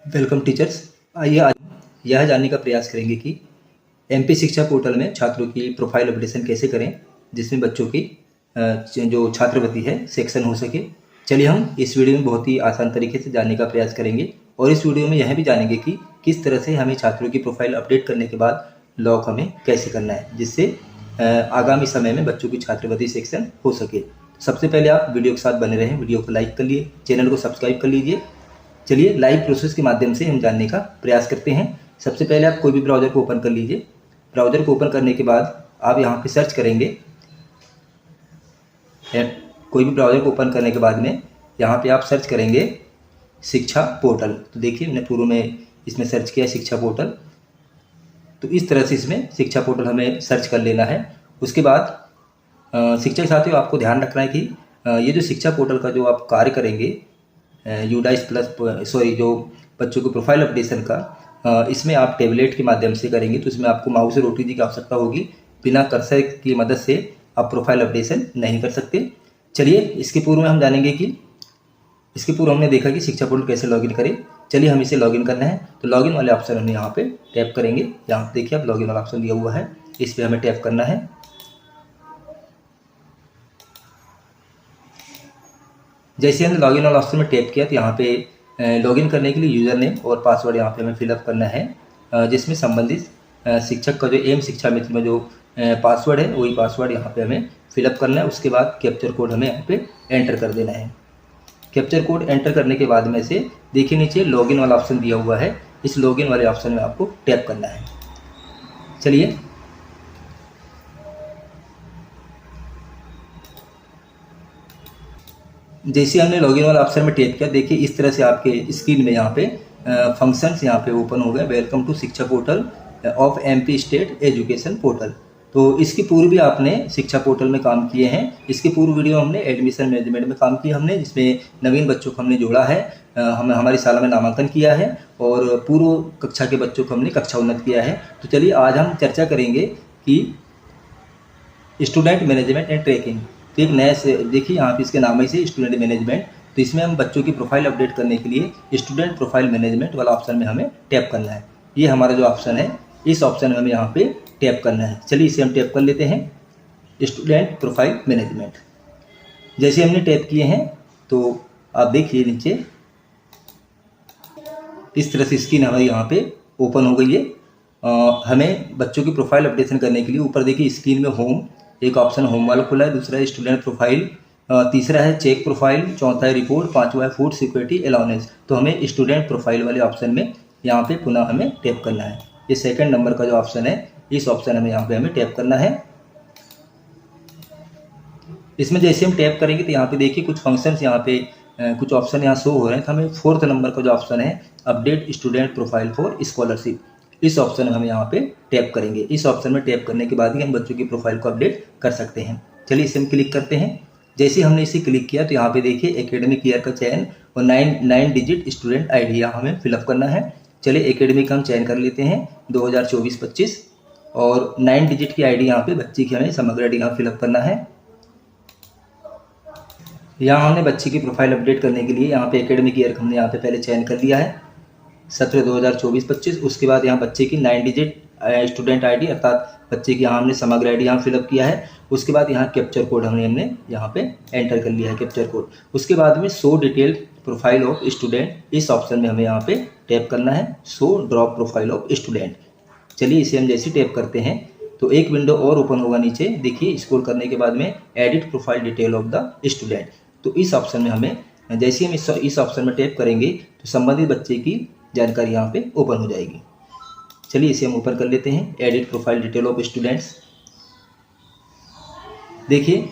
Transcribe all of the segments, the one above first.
Welcome teachers. आइए आज यह जानने का प्रयास करेंगे कि एमपी शिक्षा पोर्टल में छात्रों की प्रोफाइल अपडेशन कैसे करें जिसमें बच्चों की जो छात्रवृत्ति है सेक्शन हो सके। चलिए हम इस वीडियो में बहुत ही आसान तरीके से जानने का प्रयास करेंगे और इस वीडियो में यह भी जानेंगे कि किस तरह से हमें छात्रों की प्रोफाइल अपडेट करने के बाद लॉक हमें कैसे करना है जिससे आगामी समय में बच्चों की छात्रवृत्ति सेक्शन हो सके। सबसे पहले आप वीडियो के साथ बने रहें, वीडियो को लाइक कर लिए, चैनल को सब्सक्राइब कर लीजिए। चलिए लाइव प्रोसेस के माध्यम से हम जानने का प्रयास करते हैं। सबसे पहले आप कोई भी ब्राउज़र को ओपन कर लीजिए। ब्राउज़र को ओपन करने के बाद आप यहाँ पे सर्च करेंगे। कोई भी ब्राउज़र को ओपन करने के बाद में यहाँ पे आप सर्च करेंगे शिक्षा पोर्टल। तो देखिए मैंने पूर्व में इसमें सर्च किया शिक्षा पोर्टल। तो इस तरह से इसमें शिक्षा पोर्टल हमें सर्च कर लेना है। उसके बाद शिक्षक साथियों आपको ध्यान रखना है कि ये जो शिक्षा पोर्टल का जो आप कार्य करेंगे यूडाइस प्लस जो बच्चों को प्रोफाइल अपडेशन का इसमें आप टैबलेट के माध्यम से करेंगे तो इसमें आपको माउस और ओटीजी की आवश्यकता होगी। बिना कर्सर की मदद से आप प्रोफाइल अपडेशन नहीं कर सकते। चलिए इसके पूर्व में हम जानेंगे कि इसके पूर्व हमने देखा कि शिक्षा पोर्टल कैसे लॉगिन करें। चलिए हम इसे लॉगिन करना है तो लॉगिन वाले ऑप्शन हम यहाँ पे टैप करेंगे। यहाँ देखिए आप लॉगिन वाला ऑप्शन दिया हुआ है, इस पर हमें टैप करना है। जैसे हमने लॉगिन वाला ऑप्शन में टैप किया तो यहाँ पे लॉगिन करने के लिए यूज़र नेम और पासवर्ड यहाँ पे हमें फिलअप करना है जिसमें संबंधित शिक्षक का जो एम शिक्षा मित्र में जो पासवर्ड है वही पासवर्ड यहाँ पे हमें फिलअप करना है। उसके बाद कैप्चर कोड हमें यहाँ पे एंटर कर देना है। कैप्चर कोड एंटर करने के बाद में से देखिए नीचे लॉगिन वाला ऑप्शन दिया हुआ है, इस लॉगिन वाले ऑप्शन में आपको टैप करना है। चलिए जैसे हमने लॉगिन वाला ऑप्शन में टैप किया, देखिए इस तरह से आपके स्क्रीन में यहाँ पे फंक्शंस यहाँ पे ओपन हो गए। वेलकम टू शिक्षा portal of MP state education portal. तो इसके पूर्व भी आपने शिक्षा पोर्टल में काम किए हैं। इसके पूर्व वीडियो हमने एडमिशन मैनेजमेंट में काम किया हमने, जिसमें नवीन बच्चों को हमने जोड़ा है, हमें हमारी शाला में नामांकन किया है और पूर्व कक्षा के बच्चों को हमने कक्षा उन्नत किया है। तो चलिए आज हम चर्चा करेंगे कि स्टूडेंट मैनेजमेंट एंड ट्रैकिंग। तो एक नया से देखिए यहाँ पे इसके नाम ही से स्टूडेंट मैनेजमेंट। तो इसमें हम बच्चों की प्रोफाइल अपडेट करने के लिए स्टूडेंट प्रोफाइल मैनेजमेंट वाला ऑप्शन में हमें टैप करना है। ये हमारा जो ऑप्शन है, इस ऑप्शन में हमें यहाँ पे टैप करना है। चलिए इसे हम टैप कर लेते हैं, स्टूडेंट प्रोफाइल मैनेजमेंट। जैसे हमने टैप किए हैं तो आप देखिए नीचे इस तरह से स्क्रीन हमारी यहाँ पे ओपन हो गई है। हमें बच्चों की प्रोफाइल अपडेशन करने के लिए ऊपर देखिए स्क्रीन में होम एक ऑप्शन होम वाला खुला है, दूसरा है स्टूडेंट प्रोफाइल, तीसरा है चेक प्रोफाइल, चौथा है रिपोर्ट, पांचवा है फूड सिक्योरिटी अलाउंस। तो हमें स्टूडेंट प्रोफाइल वाले ऑप्शन में यहाँ पे पुनः हमें टैप करना है। ये सेकंड नंबर का जो ऑप्शन है, इस ऑप्शन में यहाँ पे हमें टैप करना है। इसमें जैसे हम टैप करेंगे तो यहाँ पे देखिए कुछ फंक्शंस यहाँ पे कुछ ऑप्शन यहाँ शो हो रहे हैं। तो हमें फोर्थ नंबर का जो ऑप्शन है update student profile for scholarship, इस ऑप्शन में हम यहाँ पे टैप करेंगे। इस ऑप्शन में टैप करने के बाद ही हम बच्चों की प्रोफाइल को अपडेट कर सकते हैं। चलिए इसे हम क्लिक करते हैं। जैसे हमने इसे क्लिक किया तो यहाँ पे देखिए एकेडमिक ईयर का चयन और 9 डिजिट स्टूडेंट आईडी यहाँ हमें फिलअप करना है। चलिए एकेडमिक हम चयन कर लेते हैं 2024-25 और 9 डिजिट की आईडी यहाँ पे बच्चे की हमें समग्र आईडी यहाँ फिलअप करना है। यहाँ हमने बच्चे की प्रोफाइल अपडेट करने के लिए यहाँ पे एकेडमिक ईयर हमने यहाँ पे पहले चयन कर लिया है, सत्र 2024-25। उसके बाद यहाँ बच्चे की 9 डिजिट स्टूडेंट आईडी अर्थात बच्चे की यहाँ हमने समग्र आईडी यहाँ फिलअप किया है। उसके बाद यहाँ कैप्चर कोड हमने यहाँ पे एंटर कर लिया है, कैप्चर कोड। उसके बाद में show detail profile of student, इस ऑप्शन में हमें यहाँ पे टैप करना है, show drop profile of student. चलिए इसे हम जैसे टैप करते हैं तो एक विंडो और ओपन होगा नीचे, देखिए स्क्रॉल करने के बाद में edit profile detail of the student. तो इस ऑप्शन में हमें जैसे हम इस ऑप्शन में टैप करेंगे तो संबंधित बच्चे की जानकारी यहाँ पे ओपन हो जाएगी। चलिए इसे हम ओपन कर लेते हैं, edit profile detail of students. देखिए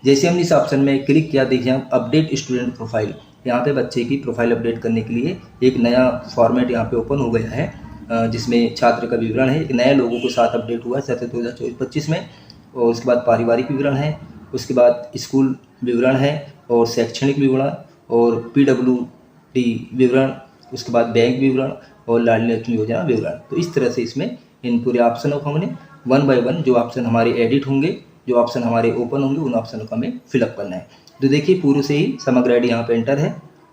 जैसे हमने इस ऑप्शन में क्लिक किया, देखिए हम अपडेट स्टूडेंट प्रोफाइल, यहाँ पे बच्चे की प्रोफाइल अपडेट करने के लिए एक नया फॉर्मेट यहाँ पे ओपन हो गया है जिसमें छात्र का विवरण है, एक नए लोगों के साथ अपडेट हुआ है सत्र 2024-25 में। और उसके बाद पारिवारिक विवरण है, उसके बाद स्कूल विवरण है और शैक्षणिक विवरण और PWD विवरण, उसके बाद बैंक विवरण और लाडली लक्ष्मी योजना विवरण। तो इस तरह से इसमें इन पूरे ऑप्शनों को हमने 1 बाय 1 जो ऑप्शन हमारे एडिट होंगे, जो ऑप्शन हमारे ओपन होंगे, उन ऑप्शनों को हमें फिलअप करना है। तो देखिए पूर्व से ही समग्र आईडी यहाँ पे एंटर है,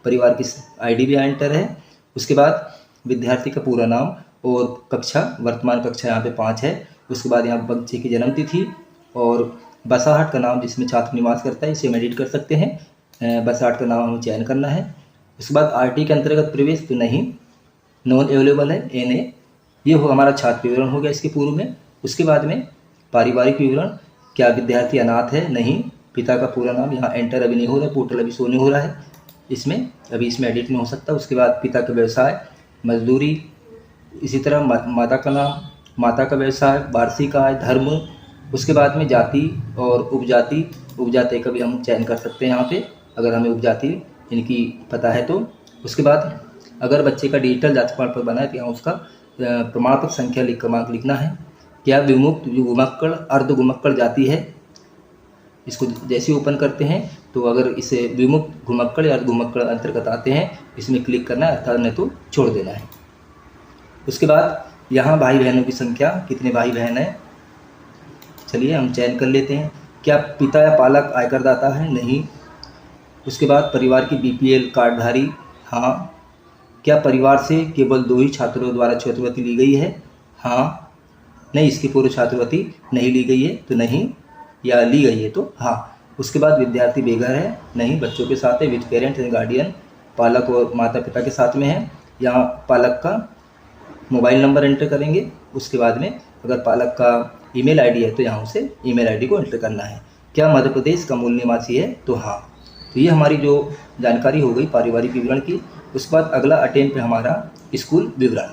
परिवार की आईडी भी एंटर है उसके बाद विद्यार्थी का पूरा नाम और कक्षा, वर्तमान कक्षा यहाँ पे 5 है। उसके बाद यहाँ बच्चे की जन्म तिथि और बसाहट का नाम जिसमें छात्र निवास करता है, इसे हम एडिट कर सकते हैं। बसाहट का नाम हमें चयन करना है। उसके बाद आरटी के अंतर्गत प्रवेश तो नहीं, नॉन अवेलेबल है NA। ये हो हमारा छात्र विवरण हो गया इसके पूर्व में। उसके बाद में पारिवारिक विवरण, क्या विद्यार्थी अनाथ है, नहीं। पिता का पूरा नाम यहाँ एंटर अभी नहीं हो रहा है, पोर्टल अभी शो नहीं हो रहा है इसमें, अभी इसमें एडिट नहीं हो सकता। उसके बाद पिता का व्यवसाय, मजदूरी, इसी तरह माता का नाम, माता का व्यवसाय, वार्षिक आय, धर्म। उसके बाद में जाति और उपजाति, उपजाति का भी हम चयन कर सकते हैं यहाँ पे, अगर हमें उपजाति इनकी पता है तो। उसके बाद अगर बच्चे का डिजिटल जाति प्रमाण पत्र बना है तो यहाँ उसका प्रमाण पत्र संख्या क्रमांक लिखना है। क्या विमुक्त, घुमक्कड़, अर्ध घुमक्कड़ जाति है, इसको जैसे ओपन करते हैं तो अगर इसे विमुक्त, घुमक्कड़ या अर्ध घुमक्कड़ अंतर्गत आते हैं, इसमें क्लिक करना है, अर्थात नहीं तो छोड़ देना है। उसके बाद यहाँ भाई बहनों की संख्या, कितने भाई बहन हैं, चलिए हम चयन कर लेते हैं। क्या पिता या पालक आयकरदाता है, नहीं। उसके बाद परिवार की BPL कार्डधारी, हाँ। क्या परिवार से केवल 2 ही छात्रों द्वारा छात्रवृत्ति ली गई है, हाँ। नहीं, इसकी पूर्व छात्रवृत्ति नहीं ली गई है तो नहीं, या ली गई है तो हाँ। उसके बाद विद्यार्थी बेघर है, नहीं, बच्चों के साथ है, विद पेरेंट एंड गार्डियन, पालक और माता पिता के साथ में है। यहाँ पालक का मोबाइल नंबर एंटर करेंगे। उसके बाद में अगर पालक का ईमेल आईडी है तो यहाँ उसे ईमेल आईडी को एंटर करना है। क्या मध्य प्रदेश का मूल निवासी है, तो हाँ। तो ये हमारी जो जानकारी हो गई पारिवारिक विवरण की। उसके बाद अगला अटेम्प्ट पे हमारा स्कूल विवरण।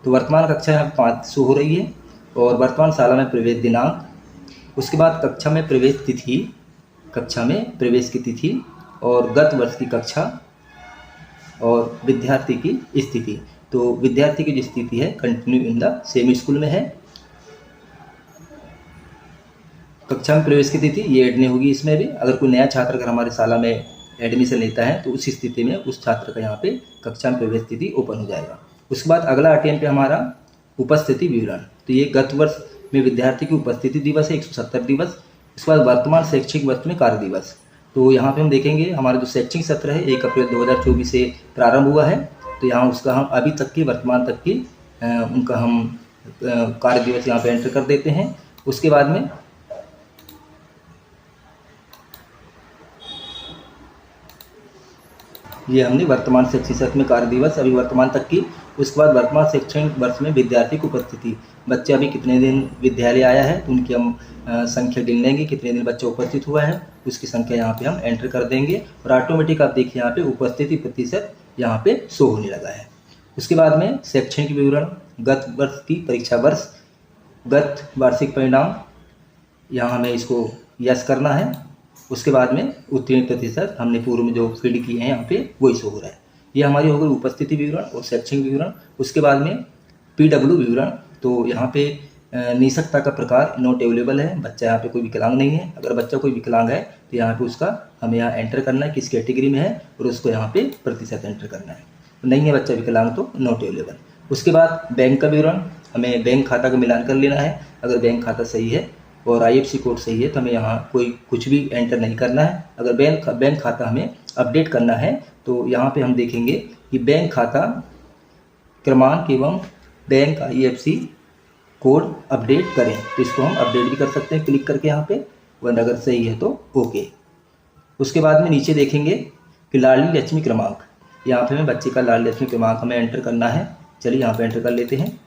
तो वर्तमान कक्षा यहाँ 5 शो हो रही है और वर्तमान शाला में प्रवेश दिनांक, उसके बाद कक्षा में प्रवेश तिथि, कक्षा में प्रवेश की तिथि और गत वर्ष की कक्षा और विद्यार्थी की स्थिति। तो विद्यार्थी की जो स्थिति है continue in the same school में है। कक्षा में प्रवेश की तिथि ये ऐड नहीं होगी इसमें भी। अगर कोई नया छात्र अगर हमारे शाला में एडमिशन लेता है तो उस स्थिति में उस छात्र का यहाँ पे कक्षा में प्रवेश तिथि ओपन हो जाएगा। उसके बाद अगला अटेम्प्ट पे हमारा उपस्थिति विवरण। तो ये गत वर्ष में विद्यार्थी की उपस्थिति दिवस है 170 दिवस। उसके बाद वर्तमान शैक्षिक वर्ष में कार्य दिवस। तो यहाँ पे हम देखेंगे हमारा जो शैक्षिक सत्र है 1 अप्रैल 2024 से प्रारंभ हुआ है। तो यहाँ उसका हम अभी तक की, वर्तमान तक की उनका हम कार्य दिवस यहाँ पे एंटर कर देते हैं। उसके बाद में ये हमने वर्तमान शैक्षिक सत्र में कार्य दिवस अभी वर्तमान तक की। उसके बाद वर्तमान शैक्षणिक वर्ष में विद्यार्थी की उपस्थिति, बच्चा अभी कितने दिन विद्यालय आया है तो उनकी हम संख्या गिन लेंगे, कितने दिन बच्चा उपस्थित हुआ है उसकी संख्या यहाँ पे हम एंटर कर देंगे और ऑटोमेटिक आप देखिए यहाँ पे उपस्थिति प्रतिशत यहाँ पे शो होने लगा है। उसके बाद में शैक्षणिक विवरण, गत वर्ष की परीक्षा वर्ष, गत वार्षिक परिणाम, यहाँ हमें इसको यस करना है। उसके बाद में उत्तीर्ण प्रतिशत हमने पूर्व में जो फीड किए हैं यहाँ पे वही शो हो रहा है। ये हमारी हो गई उपस्थिति विवरण और शैक्षणिक विवरण। उसके बाद में PW विवरण। तो यहाँ पे निःशक्तता का प्रकार नॉट अवेलेबल है, बच्चा यहाँ पे कोई विकलांग नहीं है। अगर बच्चा कोई विकलांग है तो यहाँ पे उसका हमें यहाँ एंटर करना है किस कैटेगरी में है और उसको यहाँ पे प्रतिशत एंटर करना है। तो नहीं है बच्चा विकलांग तो नॉट अवेलेबल। उसके बाद बैंक का विवरण, हमें बैंक खाता का मिलान कर लेना है। अगर बैंक खाता सही है और IFSC कोड सही है तो हमें यहाँ कोई कुछ भी एंटर नहीं करना है। अगर बैंक खाता हमें अपडेट करना है तो यहाँ पे हम देखेंगे कि बैंक खाता क्रमांक एवं बैंक IFSC कोड अपडेट करें, तो इसको हम अपडेट भी कर सकते हैं क्लिक करके यहाँ पे, वरना अगर सही है तो ओके। उसके बाद में नीचे देखेंगे कि लाडली लक्ष्मी क्रमांक, यहाँ पे हमें बच्चे का लाडली लक्ष्मी क्रमांक हमें एंटर करना है। चलिए यहाँ पे एंटर कर लेते हैं।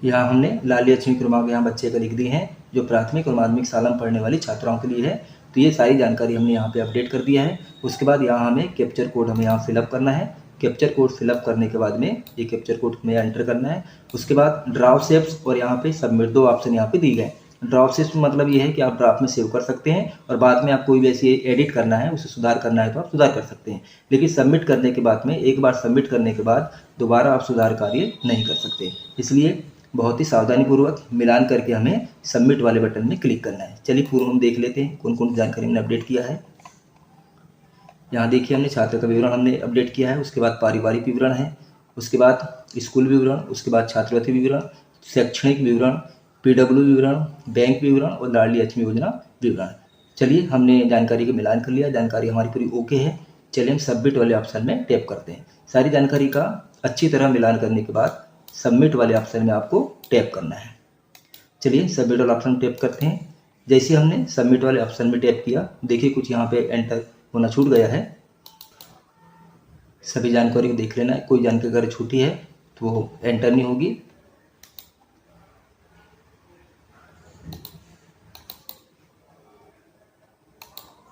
यहाँ हमने लाडली लक्ष्मी क्रमांक यहाँ बच्चे का लिख दी है जो प्राथमिक और माध्यमिक शाला में पढ़ने वाली छात्राओं के लिए है। तो ये सारी जानकारी हमने यहाँ पे अपडेट कर दिया है। उसके बाद यहाँ हमें कैप्चर कोड हमें यहाँ फिलअप करना है। कैप्चर कोड फिलअप करने के बाद में ये कैप्चर कोड हमें एंटर करना है। उसके बाद ड्राफ्ट शेप्स और यहाँ पे सबमिट 2 ऑप्शन यहाँ पे दिए गए। ड्राफ्ट शेप्स मतलब ये है कि आप ड्राफ्ट में सेव कर सकते हैं और बाद में आप कोई भी ऐसे एडिट करना है, उसे सुधार करना है तो आप सुधार कर सकते हैं। लेकिन सबमिट करने के बाद में, एक बार सबमिट करने के बाद दोबारा आप सुधार कार्य नहीं कर सकते। इसलिए बहुत ही सावधानीपूर्वक मिलान करके हमें सबमिट वाले बटन में क्लिक करना है। चलिए पूर्व हम देख लेते हैं कौन कौन जानकारी हमने अपडेट किया है। यहाँ देखिए हमने छात्र का विवरण हमने अपडेट किया है। उसके बाद पारिवारिक विवरण है, उसके बाद स्कूल विवरण, उसके बाद छात्रवृत्ति विवरण, शैक्षणिक विवरण, PW विवरण, बैंक विवरण और लाडली लक्ष्मी योजना विवरण। चलिए हमने जानकारी का मिलान कर लिया, जानकारी हमारी पूरी ओके है। चलिए हम सबमिट वाले ऑप्शन में टैप करते हैं। सारी जानकारी का अच्छी तरह मिलान करने के बाद सबमिट वाले ऑप्शन में आपको टैप करना है। चलिए सबमिट वाले ऑप्शन में टैप करते हैं। जैसे हमने सबमिट वाले ऑप्शन में टैप किया, देखिए कुछ यहाँ पे एंटर होना छूट गया है। सभी जानकारी को देख लेना है, कोई जानकारी अगर छूटी है तो एंटर नहीं होगी।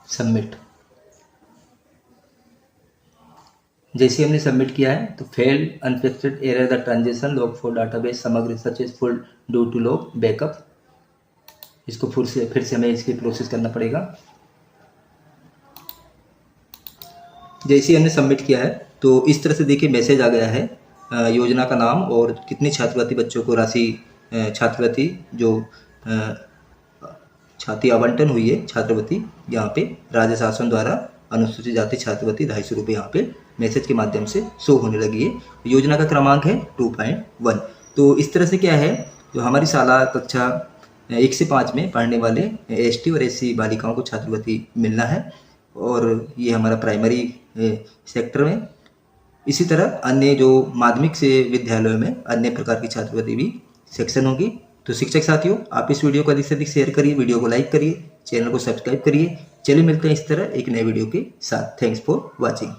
सबमिट, जैसे हमने सबमिट किया है तो fail unfixed error the transaction log for database Samagra research is full due to log backup. इसको फिर से हमें इसकी प्रोसेस करना पड़ेगा। जैसे हमने सबमिट किया है तो इस तरह से देखिए मैसेज आ गया है, योजना का नाम और कितनी छात्रवृत्ति बच्चों को राशि छात्रवृत्ति जो छात्र आवंटन हुई है छात्रवृत्ति, यहाँ पे राज्य शासन द्वारा अनुसूचित जाति छात्रवृत्ति 250 रुपये यहाँ पे मैसेज के माध्यम से शो होने लगी है। योजना का क्रमांक है 2.1। तो इस तरह से क्या है, जो हमारी शाला कक्षा 1 से 5 में पढ़ने वाले ST और SC बालिकाओं को छात्रवृत्ति मिलना है, और ये हमारा प्राइमरी सेक्टर में। इसी तरह अन्य जो माध्यमिक से विद्यालयों में अन्य प्रकार की छात्रवृत्ति भी सेक्शन होगी। तो शिक्षक साथियों, आप इस वीडियो को अधिक से अधिक शेयर करिए, वीडियो को लाइक करिए, चैनल को सब्सक्राइब करिए। चलिए मिलते हैं इस तरह एक नए वीडियो के साथ। Thanks for watching.